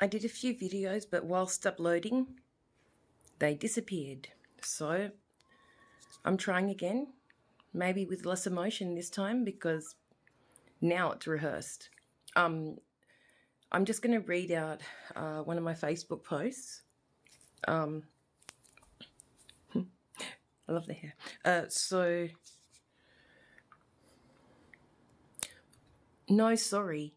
I did a few videos, but whilst uploading, they disappeared. So I'm trying again, maybe with less emotion this time because now it's rehearsed. I'm just going to read out one of my Facebook posts. I love the hair. No, sorry.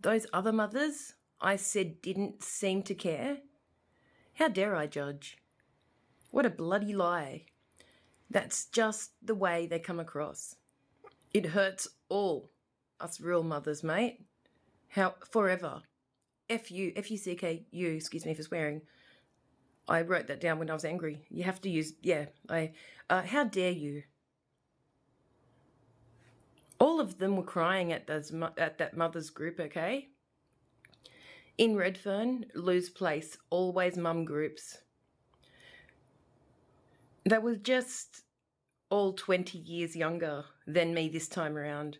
Those other mothers I said didn't seem to care. How dare I judge? What a bloody lie. That's just the way they come across. It hurts all us real mothers, mate. How forever. F-U-C-K-U, excuse me for swearing. I wrote that down when I was angry. You have to use, how dare you? All of them were crying at that mother's group, okay? In Redfern, Lou's place, always mum groups. They were just all 20 years younger than me this time around.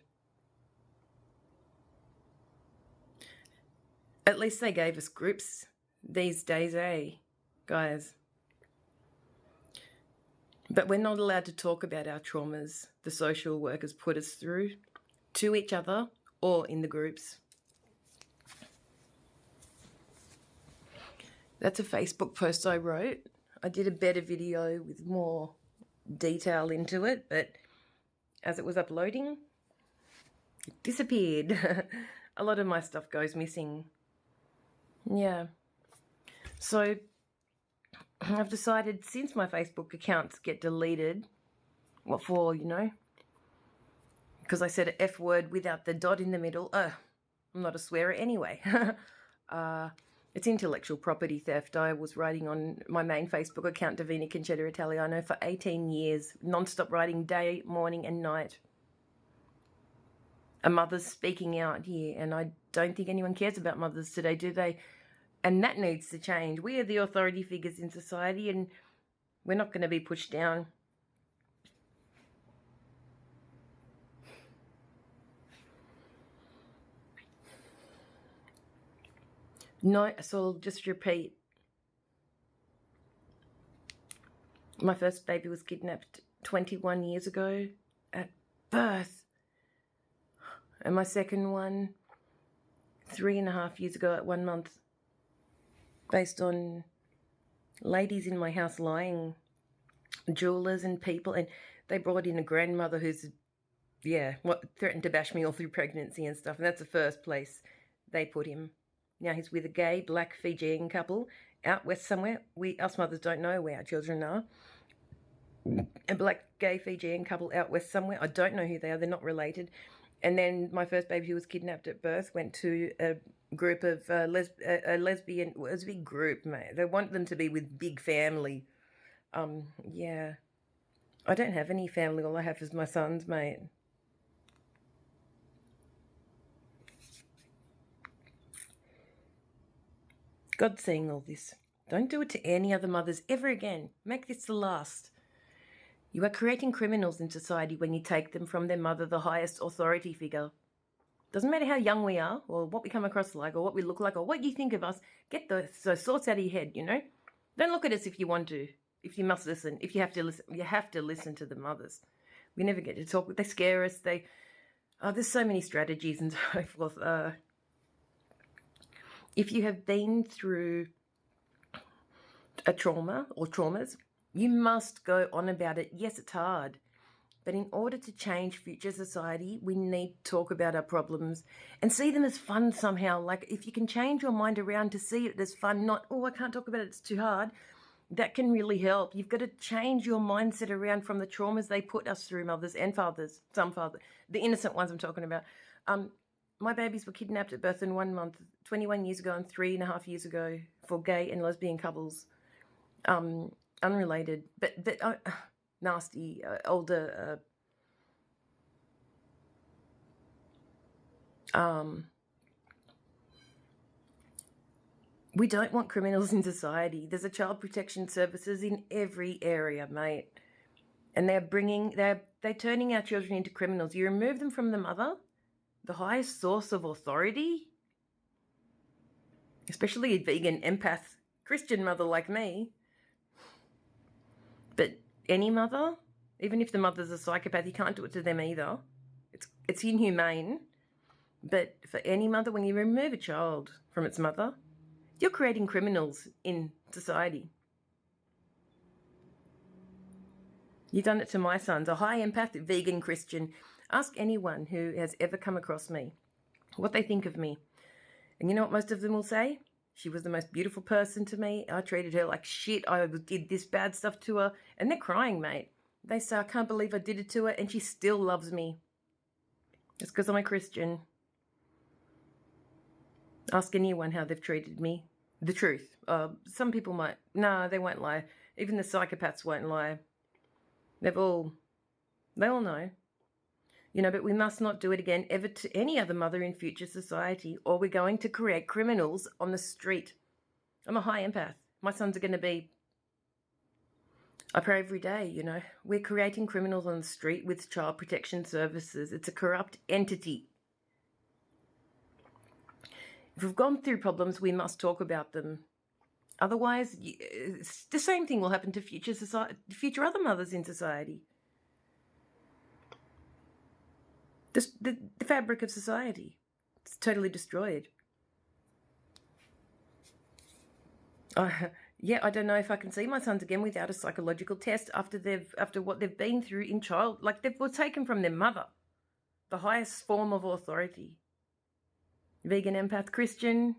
At least they gave us groups these days, eh, guys? But we're not allowed to talk about our traumas the social workers put us through to each other or in the groups. That's a Facebook post I wrote. I did a better video with more detail into it, but as it was uploading, it disappeared. A lot of my stuff goes missing. Yeah. So I've decided, since my Facebook accounts get deleted, what for, you know? Because I said an F word without the dot in the middle. I'm not a swearer anyway. It's intellectual property theft. I was writing on my main Facebook account, DAVinA, Concetta, Italiano, for 18 years, non-stop writing day, morning and night. A mother's speaking out here, and I don't think anyone cares about mothers today, do they? And that needs to change. We are the authority figures in society, and we're not going to be pushed down. No, so I'll just repeat. My first baby was kidnapped 21 years ago at birth. And my second one, 3.5 years ago at 1 month. Based on ladies in my house lying, jewelers and people. And they brought in a grandmother who's, threatened to bash me all through pregnancy and stuff. And that's the first place they put him. Now he's with a gay black Fijian couple out west somewhere. Us mothers don't know where our children are. A black gay Fijian couple out west somewhere. I don't know who they are. They're not related. And then my first baby, who was kidnapped at birth, went to a group of lesbian. It was a big group, mate. They want them to be with big family. Yeah. I don't have any family. All I have is my sons, mate. God's seeing all this. Don't do it to any other mothers ever again. Make this the last. You are creating criminals in society when you take them from their mother, the highest authority figure. Doesn't matter how young we are, or what we come across like, or what we look like, or what you think of us. Get those thoughts out of your head, you know? Don't look at us if you want to. If you must listen. If you have to listen. You have to listen to the mothers. We never get to talk. They scare us. There's so many strategies and so forth. If you have been through a trauma or traumas, you must go on about it. Yes, it's hard. But in order to change future society, we need to talk about our problems and see them as fun somehow. Like, if you can change your mind around to see it as fun, not, oh, I can't talk about it, it's too hard, that can really help. You've got to change your mindset around from the traumas they put us through, mothers and fathers, some fathers, the innocent ones I'm talking about. My babies were kidnapped at birth in 1 month, 21 years ago and 3.5 years ago for gay and lesbian couples. Unrelated, but nasty, older, we don't want criminals in society. There's a child protection services in every area, mate. And they're turning our children into criminals. You remove them from the mother, the highest source of authority. especially a vegan, empath, Christian mother like me. But any mother, even if the mother's a psychopath, you can't do it to them either. It's inhumane. But for any mother, when you remove a child from its mother, you're creating criminals in society. You've done it to my sons, a high empath, vegan Christian. Ask anyone who has ever come across me what they think of me. And you know what most of them will say? She was the most beautiful person to me. I treated her like shit. I did this bad stuff to her. And they're crying, mate. They say, I can't believe I did it to her, and she still loves me. It's because I'm a Christian. Ask anyone how they've treated me. The truth. Some people might. No, they won't lie. Even the psychopaths won't lie. They all know. You know, but we must not do it again ever to any other mother in future society, or we're going to create criminals on the street. I'm a high empath. My sons are going to be... I pray every day, you know. We're creating criminals on the street with child protection services. It's a corrupt entity. If we've gone through problems, we must talk about them. Otherwise, the same thing will happen to future other mothers in society. The fabric of society. It's totally destroyed. Yeah, I don't know if I can see my sons again without a psychological test after what they've been through in child. Like, they were taken from their mother, the highest form of authority. Vegan, empath, Christian.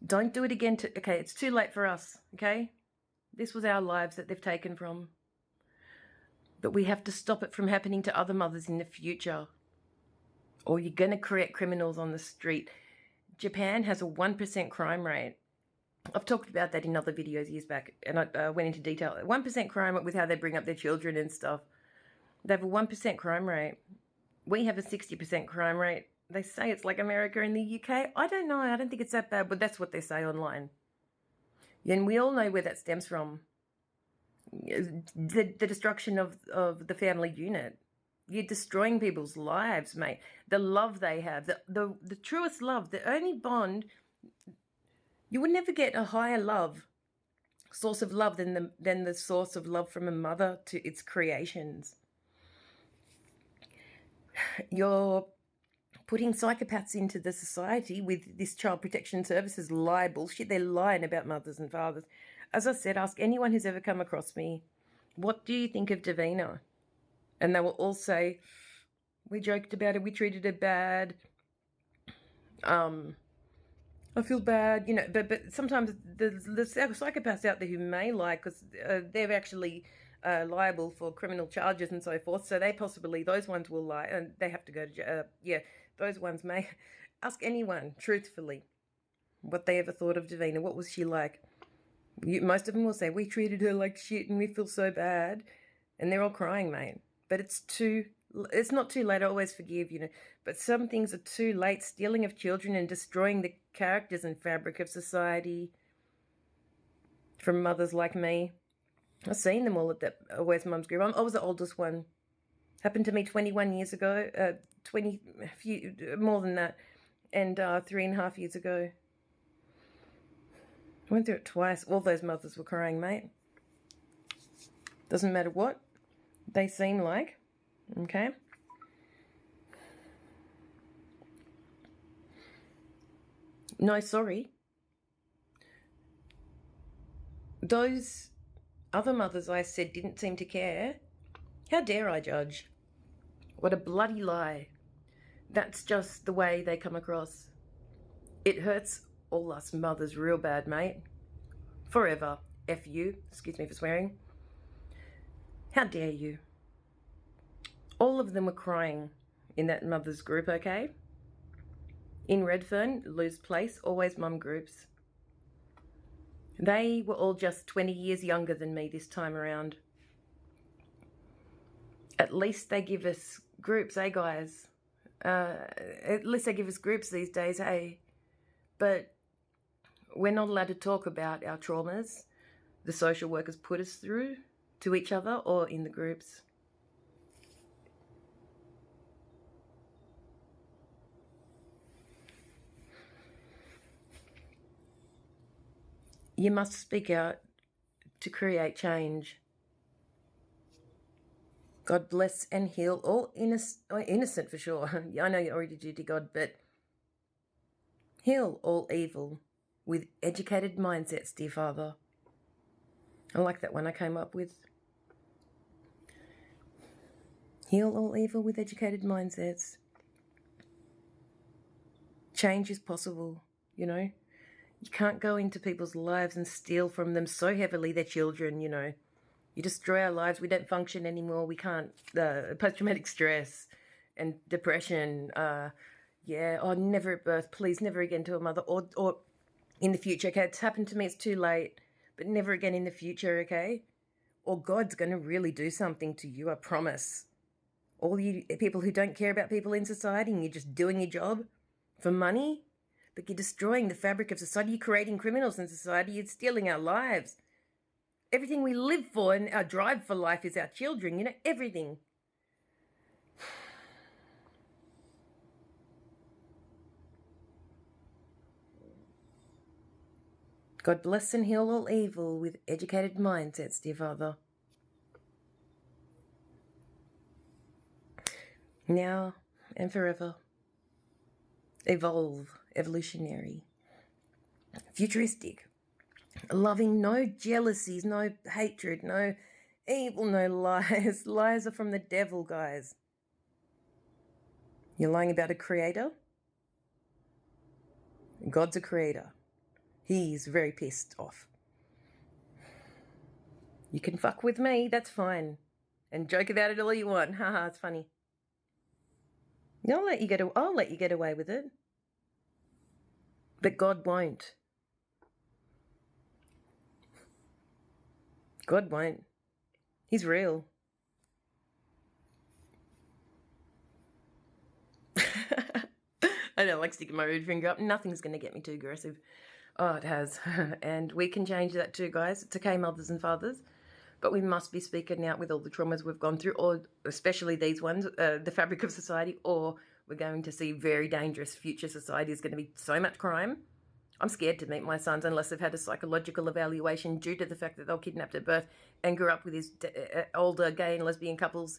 Don't do it again. Okay, it's too late for us, okay? This was our lives that they've taken from. But we have to stop it from happening to other mothers in the future. Or you're going to create criminals on the street. Japan has a 1% crime rate. I've talked about that in other videos years back, and I went into detail. 1% crime with how they bring up their children and stuff. They have a 1% crime rate. We have a 60% crime rate. They say it's like America and the UK. I don't know. I don't think it's that bad, but that's what they say online. And we all know where that stems from. The destruction of the family unit. You're destroying people's lives, mate. The love they have, the truest love, the only bond. You would never get a higher source of love than the source of love from a mother to its creations. You're putting psychopaths into the society with this child protection services lie bullshit. They're lying about mothers and fathers. As I said, ask anyone who's ever come across me, what do you think of DAVinA? And they will all say, we joked about it, we treated her bad. I feel bad, you know, but sometimes the psychopaths out there who may lie, because they're actually liable for criminal charges and so forth, so those ones will lie, and they have to go to jail. Yeah, those ones may. Ask anyone, truthfully, what they ever thought of DAVinA. What was she like? Most of them will say, we treated her like shit and we feel so bad. And they're all crying, mate. But it's not too late. I always forgive, you know. But some things are too late. Stealing of children and destroying the characters and fabric of society from mothers like me. I've seen them all at that Where's Mum's Group. I was the oldest one. Happened to me 21 years ago. More than that. And 3.5 years ago. I went through it twice. All those mothers were crying, mate. Doesn't matter what they seem like. Okay? No, sorry. Those other mothers I said didn't seem to care. How dare I judge? What a bloody lie. That's just the way they come across. It hurts all us mothers real bad, mate. Forever. F you. Excuse me for swearing. How dare you? All of them were crying in that mother's group, okay? In Redfern, Lou's place, always mum groups. They were all just 20 years younger than me this time around. At least they give us groups, eh, guys? At least they give us groups these days, hey? But we're not allowed to talk about our traumas the social workers put us through to each other or in the groups. You must speak out to create change. God bless and heal all innocent for sure. I know you already do, dear God, but heal all evil with educated mindsets, dear Father. I like that one I came up with. Heal all evil with educated mindsets. Change is possible, you know. You can't go into people's lives and steal from them so heavily, their children, you know. You destroy our lives. We don't function anymore. We can't. Post-traumatic stress and depression. Never at birth. Please, never again to a mother. Or in the future, okay? It's happened to me. It's too late. But never again in the future, okay? Or God's going to really do something to you, I promise. All you people who don't care about people in society and you're just doing your job for money, but you're destroying the fabric of society. You're creating criminals in society. You're stealing our lives. Everything we live for and our drive for life is our children, you know, everything. God bless and heal all evil with educated mindsets, dear Father. Now and forever. Evolve, evolutionary, futuristic, loving, no jealousies, no hatred, no evil, no lies. Lies are from the devil, guys. You're lying about a creator? God's a creator. He's very pissed off. You can fuck with me, that's fine. And joke about it all you want. Haha, it's funny. I'll let you get away with it. But God won't. God won't. He's real. I don't like sticking my rude finger up. Nothing's going to get me too aggressive. Oh, it has. And we can change that too, guys. It's okay, mothers and fathers. But we must be speaking out with all the traumas we've gone through, or especially these ones, the fabric of society, or we're going to see very dangerous future society. Is going to be so much crime. I'm scared to meet my sons unless they've had a psychological evaluation due to the fact that they were kidnapped at birth and grew up with these older gay and lesbian couples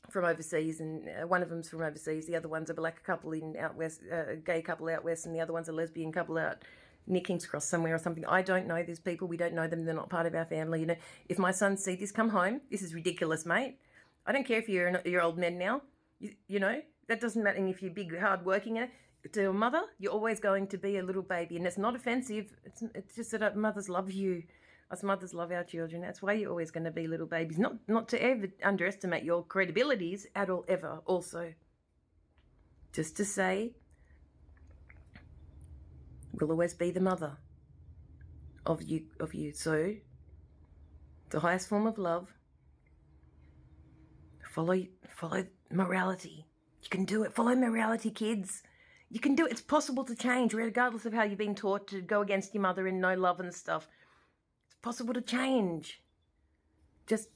from overseas, and one of them's from overseas. The other one's a black couple in out west, gay couple out west, and the other one's a lesbian couple out near King's Cross somewhere or something. I don't know these people. We don't know them. They're not part of our family. You know, if my sons see this, come home. This is ridiculous, mate. I don't care if you're old men now. You know, that doesn't matter if you're big, hard working. To a mother, you're always going to be a little baby, and it's not offensive. It's just that mothers love you. Us mothers love our children. That's why you're always going to be little babies. Not to ever underestimate your credibilities at all, ever. Also, just to say, we'll always be the mother of you. So, the highest form of love. Follow morality. You can do it. Follow morality, kids. You can do it. It's possible to change, regardless of how you've been taught to go against your mother and no love and stuff. It's possible to change. Just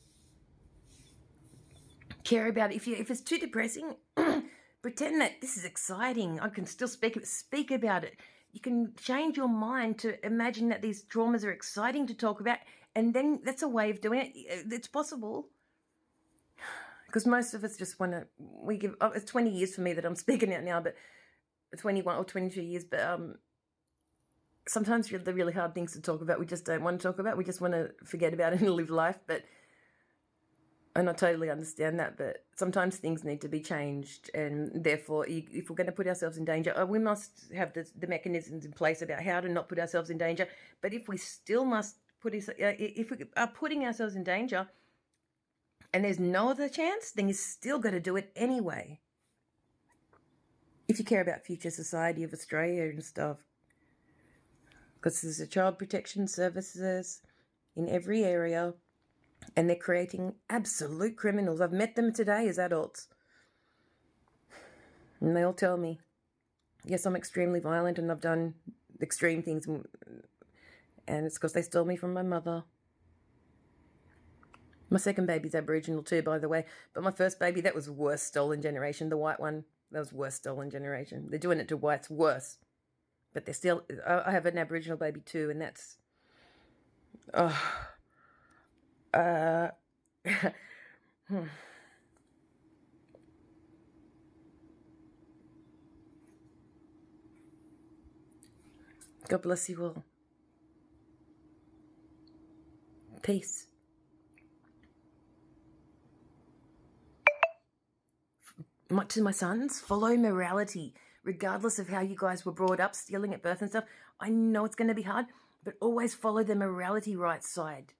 care about it. If it's too depressing, pretend that this is exciting. I can still speak about it. You can change your mind to imagine that these traumas are exciting to talk about, and then that's a way of doing it. It's possible. Because most of us just want to, it's 20 years for me that I'm speaking out now, but 21 or 22 years, but sometimes the really hard things to talk about, we just don't want to talk about. We just want to forget about it and live life. And I totally understand that, but sometimes things need to be changed, and therefore, if we're going to put ourselves in danger, we must have the mechanisms in place about how to not put ourselves in danger. But if we still must if we are putting ourselves in danger, and there's no other chance, then you still got to do it anyway. If you care about future society of Australia and stuff. Because there's a child protection services in every area, and they're creating absolute criminals. I've met them today as adults. And they all tell me, yes, I'm extremely violent and I've done extreme things. And it's because they stole me from my mother. My second baby's Aboriginal too, by the way. But my first baby, that was the worst stolen generation, the white one. That was worst stolen generation. They're doing it to whites worse. But they're still, I have an Aboriginal baby too, and that's, oh, God bless you all. Peace. To my sons, follow morality, regardless of how you guys were brought up, stealing at birth and stuff. I know it's going to be hard, but always follow the morality right side.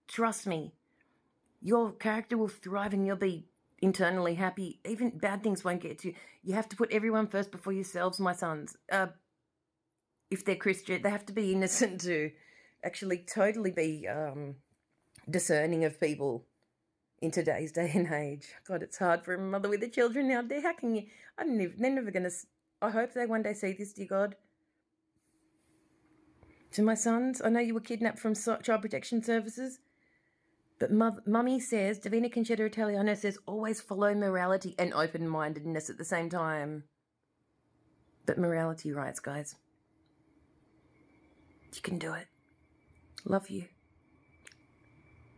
Trust me. Your character will thrive and you'll be internally happy. Even bad things won't get to you. You have to put everyone first before yourselves, my sons. If they're Christian, they have to be innocent to actually totally be discerning of people in today's day and age. God, it's hard for a mother with the children out there. How can you? They're never going to. I hope they one day see this, dear God. To my sons, I know you were kidnapped from Child Protection Services, but Mummy says, DAVinA Concetta Italiano says, always follow morality and open-mindedness at the same time. But morality rights, guys. You can do it. Love you.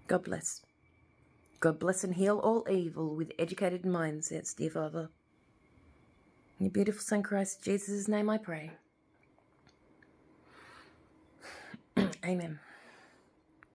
God bless. God bless and heal all evil with educated mindsets, dear Father. In your beautiful Son Christ Jesus' name I pray. Amen.